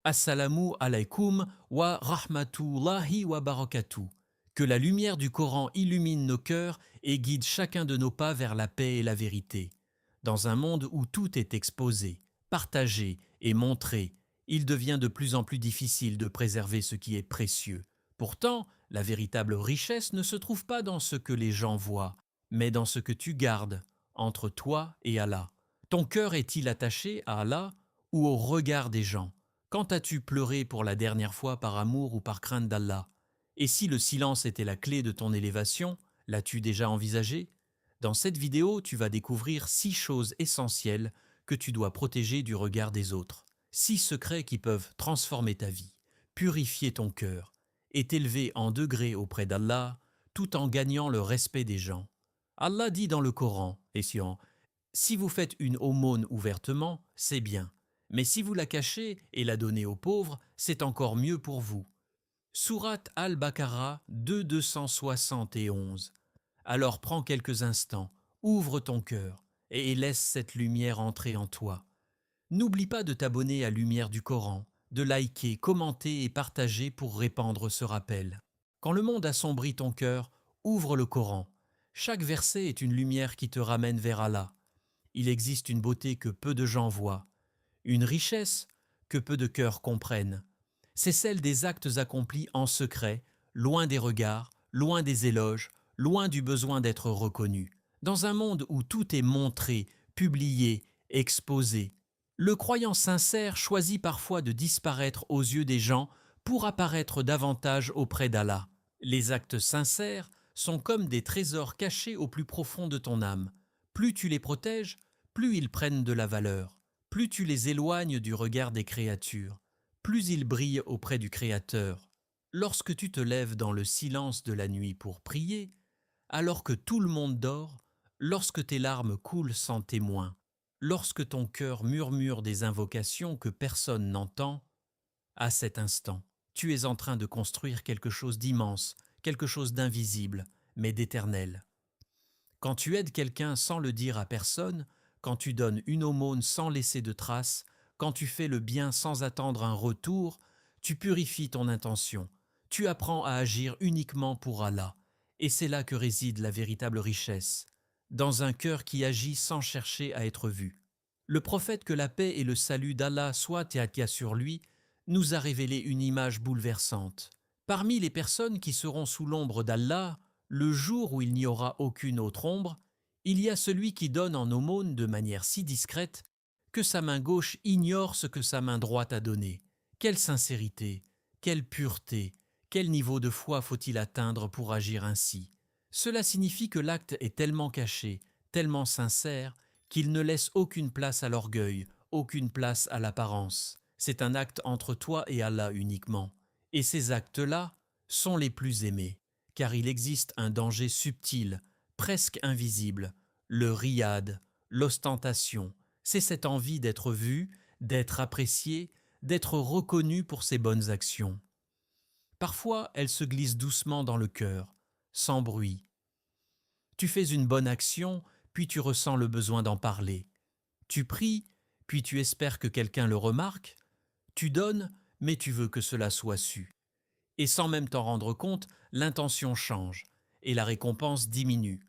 Assalamu alaikum wa rahmatullahi wa barakatuh. Que la lumière du Coran illumine nos cœurs et guide chacun de nos pas vers la paix et la vérité. Dans un monde où tout est exposé, partagé et montré, il devient de plus en plus difficile de préserver ce qui est précieux. Pourtant, la véritable richesse ne se trouve pas dans ce que les gens voient, mais dans ce que tu gardes entre toi et Allah. Ton cœur est-il attaché à Allah ou au regard des gens? Quand as-tu pleuré pour la dernière fois par amour ou par crainte d'Allah? Et si le silence était la clé de ton élévation, l'as-tu déjà envisagé? Dans cette vidéo, tu vas découvrir 6 choses essentielles que tu dois protéger du regard des autres. 6 secrets qui peuvent transformer ta vie, purifier ton cœur et t'élever en degré auprès d'Allah tout en gagnant le respect des gens. Allah dit dans le Coran, si vous faites une aumône ouvertement, c'est bien. Mais si vous la cachez et la donnez aux pauvres, c'est encore mieux pour vous. Sourate Al-Baqarah 271. Alors prends quelques instants, ouvre ton cœur et laisse cette lumière entrer en toi. N'oublie pas de t'abonner à Lumière du Coran, de liker, commenter et partager pour répandre ce rappel. Quand le monde assombrit ton cœur, ouvre le Coran. Chaque verset est une lumière qui te ramène vers Allah. Il existe une beauté que peu de gens voient, une richesse que peu de cœurs comprennent. C'est celle des actes accomplis en secret, loin des regards, loin des éloges, loin du besoin d'être reconnu. Dans un monde où tout est montré, publié, exposé, le croyant sincère choisit parfois de disparaître aux yeux des gens pour apparaître davantage auprès d'Allah. Les actes sincères sont comme des trésors cachés au plus profond de ton âme. Plus tu les protèges, plus ils prennent de la valeur. Plus tu les éloignes du regard des créatures, plus ils brillent auprès du Créateur. Lorsque tu te lèves dans le silence de la nuit pour prier, alors que tout le monde dort, lorsque tes larmes coulent sans témoin, lorsque ton cœur murmure des invocations que personne n'entend, à cet instant, tu es en train de construire quelque chose d'immense, quelque chose d'invisible, mais d'éternel. Quand tu aides quelqu'un sans le dire à personne, quand tu donnes une aumône sans laisser de traces, quand tu fais le bien sans attendre un retour, tu purifies ton intention, tu apprends à agir uniquement pour Allah, et c'est là que réside la véritable richesse, dans un cœur qui agit sans chercher à être vu. Le prophète, que la paix et le salut d'Allah soient et sur lui, nous a révélé une image bouleversante. Parmi les personnes qui seront sous l'ombre d'Allah, le jour où il n'y aura aucune autre ombre, il y a celui qui donne en aumône de manière si discrète que sa main gauche ignore ce que sa main droite a donné. Quelle sincérité, quelle pureté, quel niveau de foi faut-il atteindre pour agir ainsi? Cela signifie que l'acte est tellement caché, tellement sincère, qu'il ne laisse aucune place à l'orgueil, aucune place à l'apparence. C'est un acte entre toi et Allah uniquement. Et ces actes-là sont les plus aimés, car il existe un danger subtil, presque invisible, le riad, l'ostentation. C'est cette envie d'être vu, d'être apprécié, d'être reconnu pour ses bonnes actions. Parfois, elle se glisse doucement dans le cœur, sans bruit. Tu fais une bonne action, puis tu ressens le besoin d'en parler. Tu pries, puis tu espères que quelqu'un le remarque. Tu donnes, mais tu veux que cela soit su. Et sans même t'en rendre compte, l'intention change et la récompense diminue.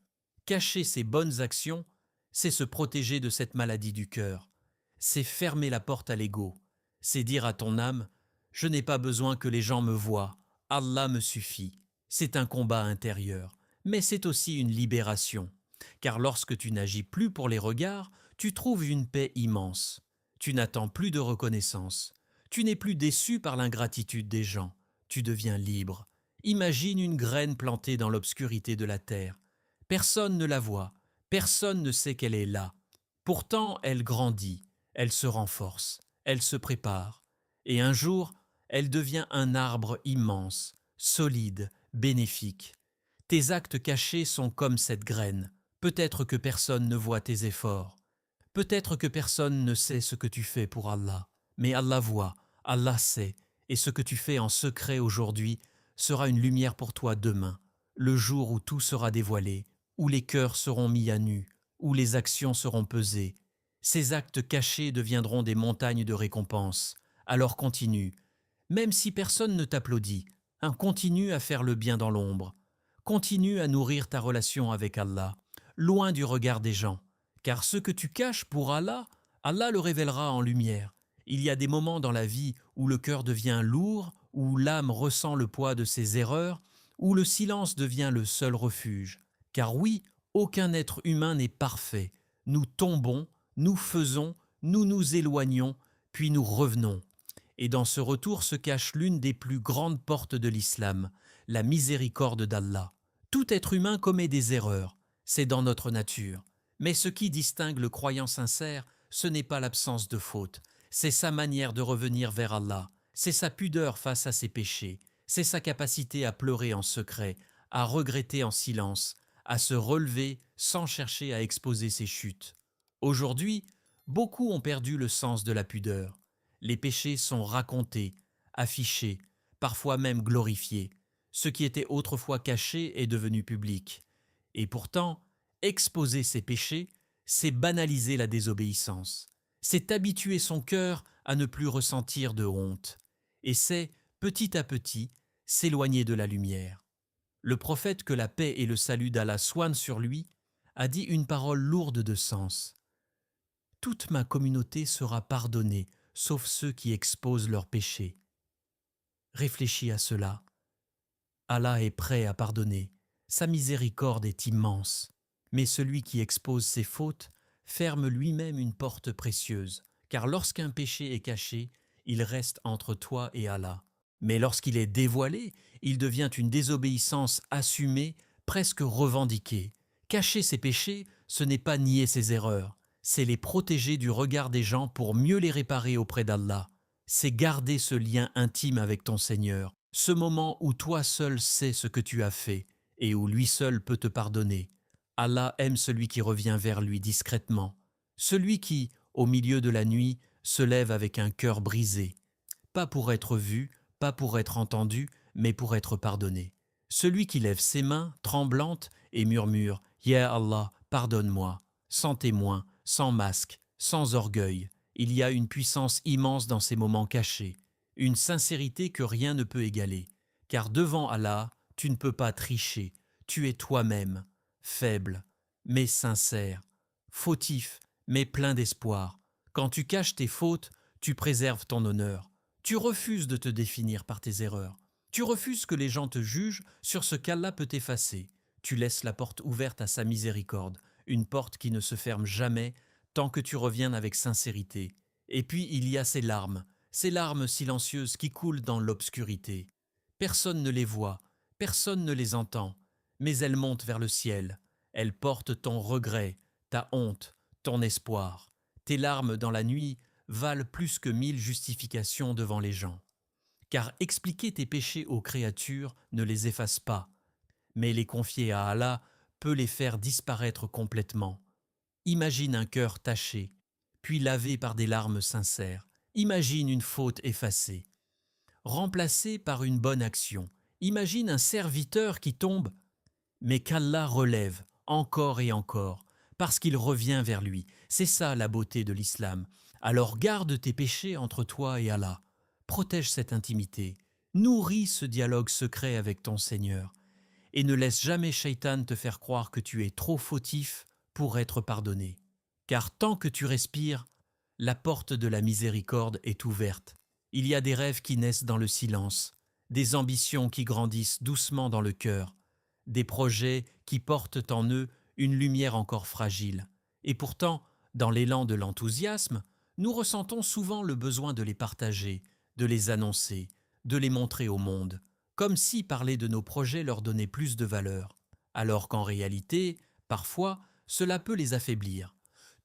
Cacher ses bonnes actions, c'est se protéger de cette maladie du cœur. C'est fermer la porte à l'ego. C'est dire à ton âme, je n'ai pas besoin que les gens me voient, Allah me suffit. C'est un combat intérieur, mais c'est aussi une libération. Car lorsque tu n'agis plus pour les regards, tu trouves une paix immense. Tu n'attends plus de reconnaissance. Tu n'es plus déçu par l'ingratitude des gens. Tu deviens libre. Imagine une graine plantée dans l'obscurité de la terre. Personne ne la voit, personne ne sait qu'elle est là. Pourtant, elle grandit, elle se renforce, elle se prépare. Et un jour, elle devient un arbre immense, solide, bénéfique. Tes actes cachés sont comme cette graine. Peut-être que personne ne voit tes efforts. Peut-être que personne ne sait ce que tu fais pour Allah. Mais Allah voit, Allah sait, et ce que tu fais en secret aujourd'hui sera une lumière pour toi demain, le jour où tout sera dévoilé, où les cœurs seront mis à nu, où les actions seront pesées. Ces actes cachés deviendront des montagnes de récompenses. Alors continue, même si personne ne t'applaudit, continue à faire le bien dans l'ombre. Continue à nourrir ta relation avec Allah, loin du regard des gens. Car ce que tu caches pour Allah, Allah le révélera en lumière. Il y a des moments dans la vie où le cœur devient lourd, où l'âme ressent le poids de ses erreurs, où le silence devient le seul refuge. Car oui, aucun être humain n'est parfait. Nous tombons, nous faisons, nous nous éloignons, puis nous revenons. Et dans ce retour se cache l'une des plus grandes portes de l'islam, la miséricorde d'Allah. Tout être humain commet des erreurs, c'est dans notre nature. Mais ce qui distingue le croyant sincère, ce n'est pas l'absence de faute, c'est sa manière de revenir vers Allah, c'est sa pudeur face à ses péchés, c'est sa capacité à pleurer en secret, à regretter en silence, à se relever sans chercher à exposer ses chutes. Aujourd'hui, beaucoup ont perdu le sens de la pudeur. Les péchés sont racontés, affichés, parfois même glorifiés. Ce qui était autrefois caché est devenu public. Et pourtant, exposer ses péchés, c'est banaliser la désobéissance. C'est habituer son cœur à ne plus ressentir de honte. Et c'est, petit à petit, s'éloigner de la lumière. Le prophète, que la paix et le salut d'Allah soient sur lui, a dit une parole lourde de sens. « Toute ma communauté sera pardonnée, sauf ceux qui exposent leurs péchés. » Réfléchis à cela. Allah est prêt à pardonner. Sa miséricorde est immense. Mais celui qui expose ses fautes ferme lui-même une porte précieuse, car lorsqu'un péché est caché, il reste entre toi et Allah. Mais lorsqu'il est dévoilé, il devient une désobéissance assumée, presque revendiquée. Cacher ses péchés, ce n'est pas nier ses erreurs, c'est les protéger du regard des gens pour mieux les réparer auprès d'Allah. C'est garder ce lien intime avec ton Seigneur, ce moment où toi seul sais ce que tu as fait et où lui seul peut te pardonner. Allah aime celui qui revient vers lui discrètement, celui qui, au milieu de la nuit, se lève avec un cœur brisé, pas pour être vu, pas pour être entendu, mais pour être pardonné. Celui qui lève ses mains, tremblantes, et murmure « Ya Allah, pardonne-moi », sans témoin, sans masque, sans orgueil. Il y a une puissance immense dans ces moments cachés, une sincérité que rien ne peut égaler. Car devant Allah, tu ne peux pas tricher, tu es toi-même, faible, mais sincère, fautif, mais plein d'espoir. Quand tu caches tes fautes, tu préserves ton honneur. Tu refuses de te définir par tes erreurs. Tu refuses que les gens te jugent sur ce qu'Allah peut effacer. Tu laisses la porte ouverte à sa miséricorde, une porte qui ne se ferme jamais tant que tu reviens avec sincérité. Et puis il y a ces larmes silencieuses qui coulent dans l'obscurité. Personne ne les voit, personne ne les entend, mais elles montent vers le ciel. Elles portent ton regret, ta honte, ton espoir. Tes larmes dans la nuit valent plus que 1000 justifications devant les gens. Car expliquer tes péchés aux créatures ne les efface pas, mais les confier à Allah peut les faire disparaître complètement. Imagine un cœur taché, puis lavé par des larmes sincères. Imagine une faute effacée, remplacée par une bonne action. Imagine un serviteur qui tombe, mais qu'Allah relève encore et encore, parce qu'il revient vers lui. C'est ça la beauté de l'islam. Alors garde tes péchés entre toi et Allah. Protège cette intimité. Nourris ce dialogue secret avec ton Seigneur. Et ne laisse jamais Shaitan te faire croire que tu es trop fautif pour être pardonné. Car tant que tu respires, la porte de la miséricorde est ouverte. Il y a des rêves qui naissent dans le silence, des ambitions qui grandissent doucement dans le cœur, des projets qui portent en eux une lumière encore fragile. Et pourtant, dans l'élan de l'enthousiasme, nous ressentons souvent le besoin de les partager, de les annoncer, de les montrer au monde, comme si parler de nos projets leur donnait plus de valeur, alors qu'en réalité, parfois, cela peut les affaiblir.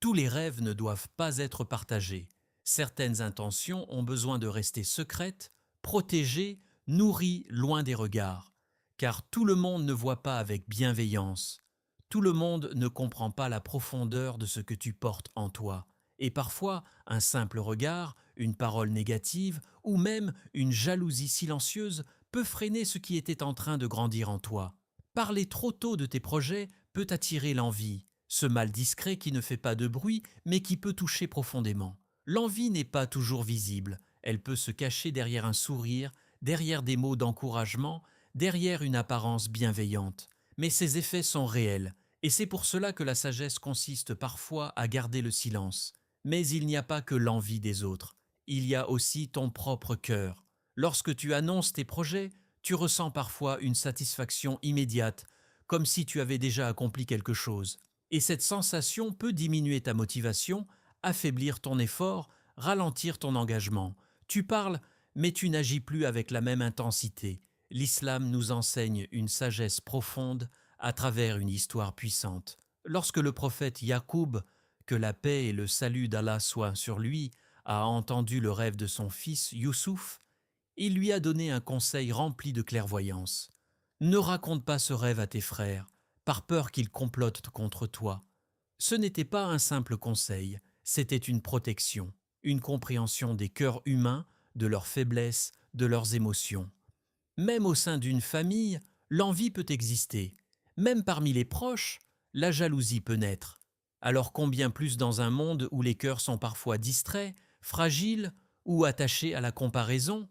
Tous les rêves ne doivent pas être partagés. Certaines intentions ont besoin de rester secrètes, protégées, nourries loin des regards. Car tout le monde ne voit pas avec bienveillance. Tout le monde ne comprend pas la profondeur de ce que tu portes en toi. Et parfois, un simple regard, une parole négative ou même une jalousie silencieuse peut freiner ce qui était en train de grandir en toi. Parler trop tôt de tes projets peut attirer l'envie, ce mal discret qui ne fait pas de bruit mais qui peut toucher profondément. L'envie n'est pas toujours visible, Elle peut se cacher derrière un sourire, derrière des mots d'encouragement, derrière une apparence bienveillante. Mais ses effets sont réels, et c'est pour cela que la sagesse consiste parfois à garder le silence. Mais il n'y a pas que l'envie des autres, il y a aussi ton propre cœur. Lorsque tu annonces tes projets, tu ressens parfois une satisfaction immédiate, comme si tu avais déjà accompli quelque chose. Et cette sensation peut diminuer ta motivation, affaiblir ton effort, ralentir ton engagement. Tu parles, mais tu n'agis plus avec la même intensité. L'islam nous enseigne une sagesse profonde à travers une histoire puissante. Lorsque le prophète Yacoub, que la paix et le salut d'Allah soient sur lui, a entendu le rêve de son fils Youssouf, il lui a donné un conseil rempli de clairvoyance. Ne raconte pas ce rêve à tes frères, par peur qu'ils complotent contre toi. Ce n'était pas un simple conseil, c'était une protection, une compréhension des cœurs humains, de leurs faiblesses, de leurs émotions. Même au sein d'une famille, l'envie peut exister. Même parmi les proches, la jalousie peut naître. Alors combien plus dans un monde où les cœurs sont parfois distraits, fragiles ou attachés à la comparaison?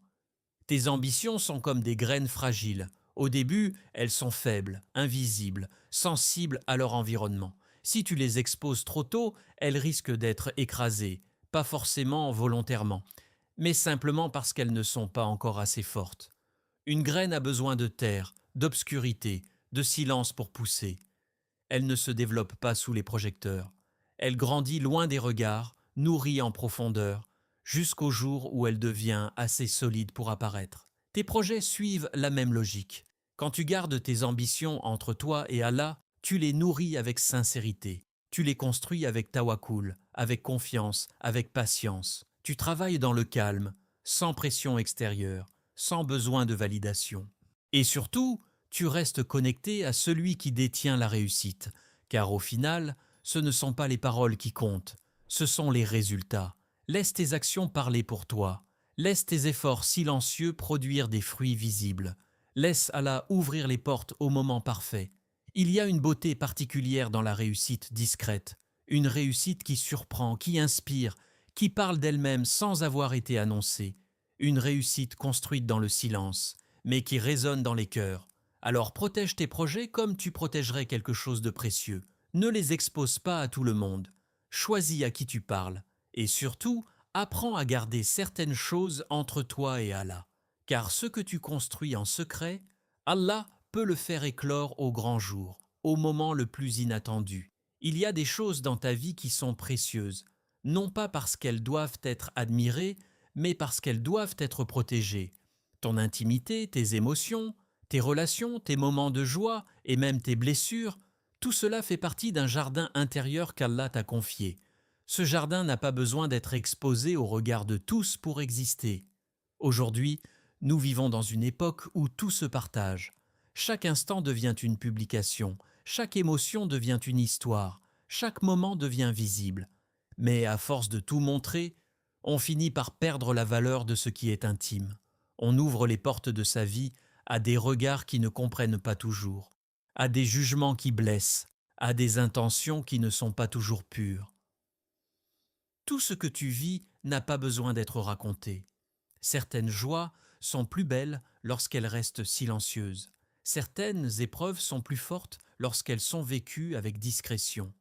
Tes ambitions sont comme des graines fragiles. Au début, elles sont faibles, invisibles, sensibles à leur environnement. Si tu les exposes trop tôt, elles risquent d'être écrasées, pas forcément volontairement, mais simplement parce qu'elles ne sont pas encore assez fortes. Une graine a besoin de terre, d'obscurité, de silence pour pousser. Elle ne se développe pas sous les projecteurs. Elle grandit loin des regards, nourrie en profondeur, jusqu'au jour où elle devient assez solide pour apparaître. Tes projets suivent la même logique. Quand tu gardes tes ambitions entre toi et Allah, tu les nourris avec sincérité. Tu les construis avec tawakkul, avec confiance, avec patience. Tu travailles dans le calme, sans pression extérieure, sans besoin de validation. Et surtout, tu restes connecté à celui qui détient la réussite, car au final, ce ne sont pas les paroles qui comptent, ce sont les résultats. Laisse tes actions parler pour toi. Laisse tes efforts silencieux produire des fruits visibles. Laisse Allah ouvrir les portes au moment parfait. Il y a une beauté particulière dans la réussite discrète, une réussite qui surprend, qui inspire, qui parle d'elle-même sans avoir été annoncée, une réussite construite dans le silence, mais qui résonne dans les cœurs. Alors protège tes projets comme tu protégerais quelque chose de précieux. Ne les expose pas à tout le monde. Choisis à qui tu parles. Et surtout, apprends à garder certaines choses entre toi et Allah. Car ce que tu construis en secret, Allah peut le faire éclore au grand jour, au moment le plus inattendu. Il y a des choses dans ta vie qui sont précieuses, non pas parce qu'elles doivent être admirées, mais parce qu'elles doivent être protégées. Ton intimité, tes émotions, tes relations, tes moments de joie et même tes blessures, tout cela fait partie d'un jardin intérieur qu'Allah t'a confié. Ce jardin n'a pas besoin d'être exposé au regard de tous pour exister. Aujourd'hui, nous vivons dans une époque où tout se partage. Chaque instant devient une publication, chaque émotion devient une histoire, chaque moment devient visible. Mais à force de tout montrer, on finit par perdre la valeur de ce qui est intime. On ouvre les portes de sa vie à des regards qui ne comprennent pas toujours, à des jugements qui blessent, à des intentions qui ne sont pas toujours pures. Tout ce que tu vis n'a pas besoin d'être raconté. Certaines joies sont plus belles lorsqu'elles restent silencieuses. Certaines épreuves sont plus fortes lorsqu'elles sont vécues avec discrétion.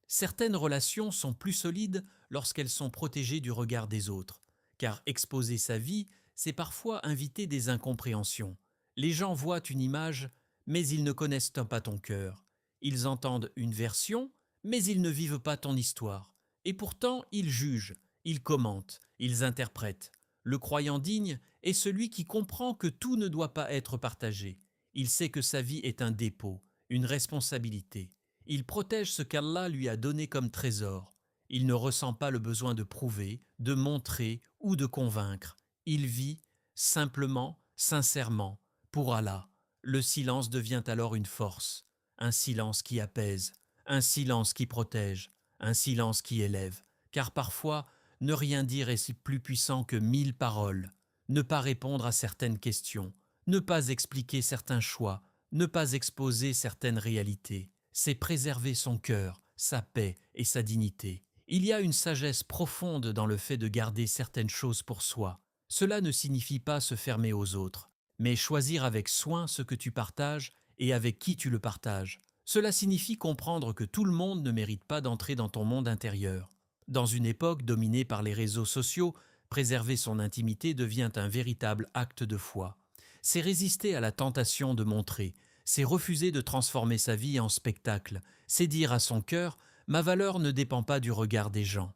Certaines relations sont plus solides lorsqu'elles sont protégées du regard des autres, car exposer sa vie, c'est parfois inviter des incompréhensions. Les gens voient une image, mais ils ne connaissent pas ton cœur. Ils entendent une version, mais ils ne vivent pas ton histoire. Et pourtant, ils jugent, ils commentent, ils interprètent. Le croyant digne est celui qui comprend que tout ne doit pas être partagé. Il sait que sa vie est un dépôt, une responsabilité. Il protège ce qu'Allah lui a donné comme trésor. Il ne ressent pas le besoin de prouver, de montrer ou de convaincre. Il vit simplement, sincèrement, pour Allah. Le silence devient alors une force, un silence qui apaise, un silence qui protège, un silence qui élève. Car parfois, ne rien dire est plus puissant que 1000 paroles. Ne pas répondre à certaines questions, ne pas expliquer certains choix, ne pas exposer certaines réalités, c'est préserver son cœur, sa paix et sa dignité. Il y a une sagesse profonde dans le fait de garder certaines choses pour soi. Cela ne signifie pas se fermer aux autres, mais choisir avec soin ce que tu partages et avec qui tu le partages. Cela signifie comprendre que tout le monde ne mérite pas d'entrer dans ton monde intérieur. Dans une époque dominée par les réseaux sociaux, préserver son intimité devient un véritable acte de foi. C'est résister à la tentation de montrer, c'est refuser de transformer sa vie en spectacle, c'est dire à son cœur « ma valeur ne dépend pas du regard des gens ».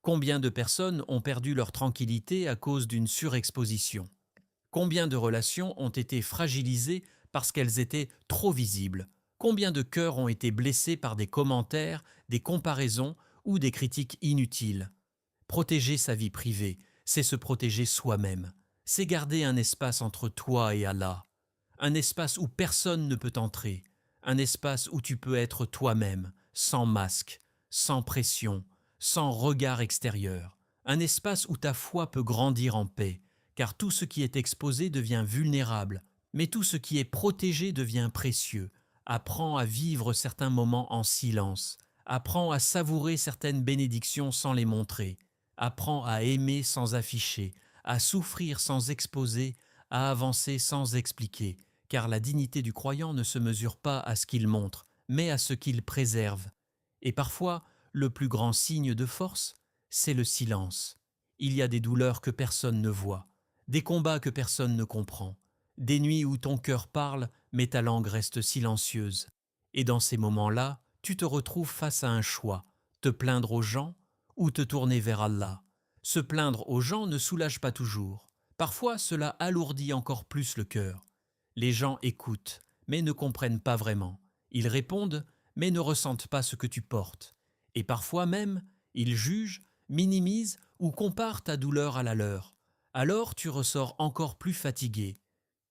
Combien de personnes ont perdu leur tranquillité à cause d'une surexposition? Combien de relations ont été fragilisées parce qu'elles étaient trop visibles? Combien de cœurs ont été blessés par des commentaires, des comparaisons ou des critiques inutiles? Protéger sa vie privée, c'est se protéger soi-même. C'est garder un espace entre toi et Allah. Un espace où personne ne peut entrer. Un espace où tu peux être toi-même, sans masque, sans pression, sans regard extérieur. Un espace où ta foi peut grandir en paix, car tout ce qui est exposé devient vulnérable, mais tout ce qui est protégé devient précieux. Apprends à vivre certains moments en silence. Apprends à savourer certaines bénédictions sans les montrer. Apprends à aimer sans afficher, à souffrir sans exposer, à avancer sans expliquer, car la dignité du croyant ne se mesure pas à ce qu'il montre, mais à ce qu'il préserve. Et parfois, le plus grand signe de force, c'est le silence. Il y a des douleurs que personne ne voit, des combats que personne ne comprend, des nuits où ton cœur parle, mais ta langue reste silencieuse. Et dans ces moments-là, tu te retrouves face à un choix, te plaindre aux gens ou te tourner vers Allah. Se plaindre aux gens ne soulage pas toujours. Parfois, cela alourdit encore plus le cœur. Les gens écoutent, mais ne comprennent pas vraiment. Ils répondent, mais ne ressentent pas ce que tu portes. Et parfois même, ils jugent, minimisent ou comparent ta douleur à la leur. Alors tu ressors encore plus fatigué,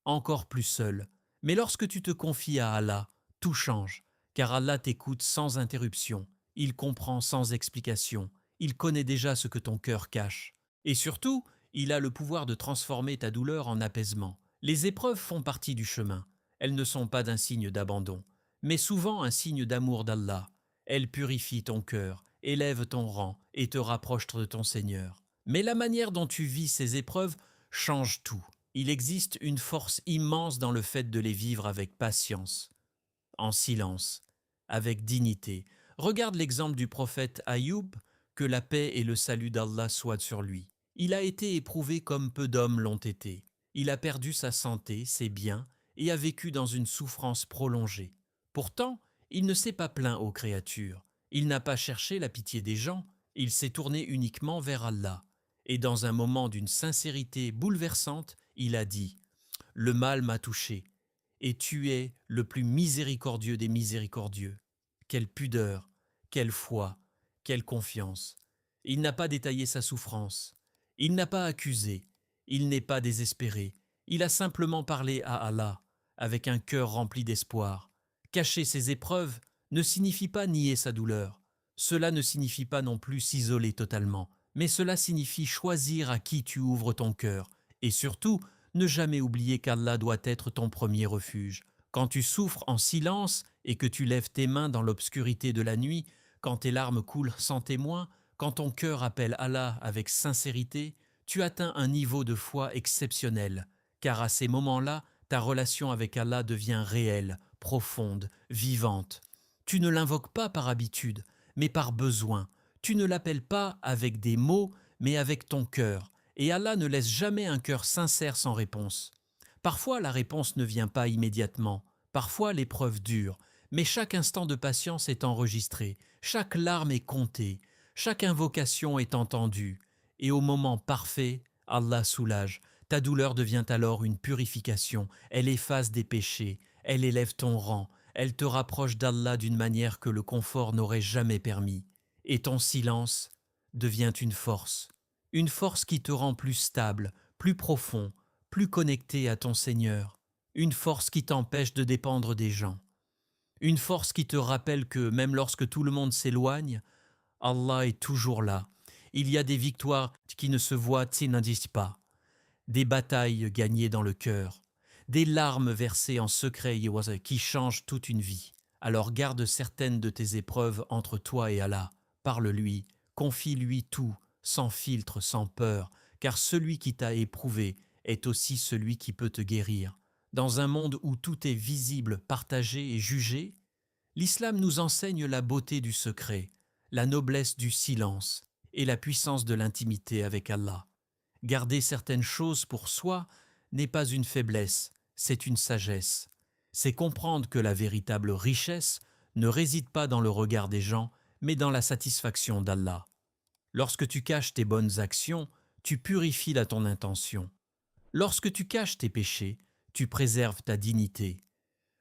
encore plus seul. Mais lorsque tu te confies à Allah, tout change, car Allah t'écoute sans interruption, il comprend sans explication, il connaît déjà ce que ton cœur cache. Et surtout, il a le pouvoir de transformer ta douleur en apaisement. Les épreuves font partie du chemin. Elles ne sont pas d'un signe d'abandon, mais souvent un signe d'amour d'Allah. Elles purifient ton cœur, élèvent ton rang et te rapprochent de ton Seigneur. Mais la manière dont tu vis ces épreuves change tout. Il existe une force immense dans le fait de les vivre avec patience, en silence, avec dignité. Regarde l'exemple du prophète Ayoub, que la paix et le salut d'Allah soient sur lui. Il a été éprouvé comme peu d'hommes l'ont été. Il a perdu sa santé, ses biens, et a vécu dans une souffrance prolongée. Pourtant, il ne s'est pas plaint aux créatures. Il n'a pas cherché la pitié des gens, il s'est tourné uniquement vers Allah. Et dans un moment d'une sincérité bouleversante, il a dit « Le mal m'a touché, et tu es le plus miséricordieux des miséricordieux. » Quelle pudeur, quelle foi, quelle confiance. Il n'a pas détaillé sa souffrance, il n'a pas accusé, il n'est pas désespéré, il a simplement parlé à Allah, avec un cœur rempli d'espoir. Cacher ses épreuves ne signifie pas nier sa douleur. Cela ne signifie pas non plus s'isoler totalement, mais cela signifie choisir à qui tu ouvres ton cœur, et surtout, ne jamais oublier qu'Allah doit être ton premier refuge. Quand tu souffres en silence et que tu lèves tes mains dans l'obscurité de la nuit, quand tes larmes coulent sans témoin, quand ton cœur appelle Allah avec sincérité, tu atteins un niveau de foi exceptionnel, car à ces moments-là, ta relation avec Allah devient réelle, profonde, vivante. Tu ne l'invoques pas par habitude, mais par besoin. Tu ne l'appelles pas avec des mots, mais avec ton cœur. Et Allah ne laisse jamais un cœur sincère sans réponse. Parfois, la réponse ne vient pas immédiatement. Parfois, l'épreuve dure. Mais chaque instant de patience est enregistré. Chaque larme est comptée. Chaque invocation est entendue. Et au moment parfait, Allah soulage. Ta douleur devient alors une purification. Elle efface des péchés. Elle élève ton rang. Elle te rapproche d'Allah d'une manière que le confort n'aurait jamais permis. Et ton silence devient une force qui te rend plus stable, plus profond, plus connecté à ton Seigneur, une force qui t'empêche de dépendre des gens, une force qui te rappelle que même lorsque tout le monde s'éloigne, Allah est toujours là. Il y a des victoires qui ne se voient et n'indiquent pas, des batailles gagnées dans le cœur, des larmes versées en secret qui changent toute une vie. Alors garde certaines de tes épreuves entre toi et Allah, parle-lui, confie-lui tout, sans filtre, sans peur, car celui qui t'a éprouvé est aussi celui qui peut te guérir. Dans un monde où tout est visible, partagé et jugé, l'islam nous enseigne la beauté du secret, la noblesse du silence et la puissance de l'intimité avec Allah. Garder certaines choses pour soi n'est pas une faiblesse, c'est une sagesse. C'est comprendre que la véritable richesse ne réside pas dans le regard des gens, mais dans la satisfaction d'Allah. Lorsque tu caches tes bonnes actions, tu purifies ton intention. Lorsque tu caches tes péchés, tu préserves ta dignité.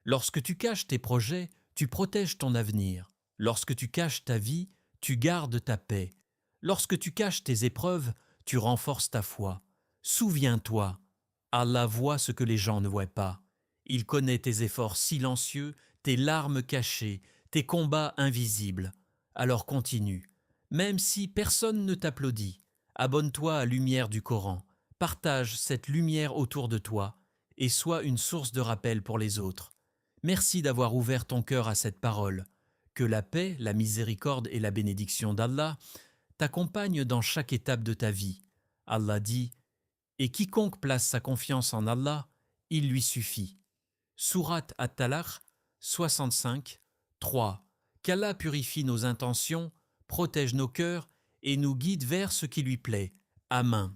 Lorsque tu caches tes projets, tu protèges ton avenir. Lorsque tu caches ta vie, tu gardes ta paix. Lorsque tu caches tes épreuves, tu renforces ta foi. Souviens-toi, Allah voit ce que les gens ne voient pas. Il connaît tes efforts silencieux, tes larmes cachées, tes combats invisibles. Alors continue. Même si personne ne t'applaudit, abonne-toi à la lumière du Coran. Partage cette lumière autour de toi et sois une source de rappel pour les autres. Merci d'avoir ouvert ton cœur à cette parole. Que la paix, la miséricorde et la bénédiction d'Allah t'accompagnent dans chaque étape de ta vie. Allah dit « Et quiconque place sa confiance en Allah, il lui suffit. » Sourate At-Talaq 65, 3. Qu'Allah purifie nos intentions, protège nos cœurs et nous guide vers ce qui lui plaît. Amen.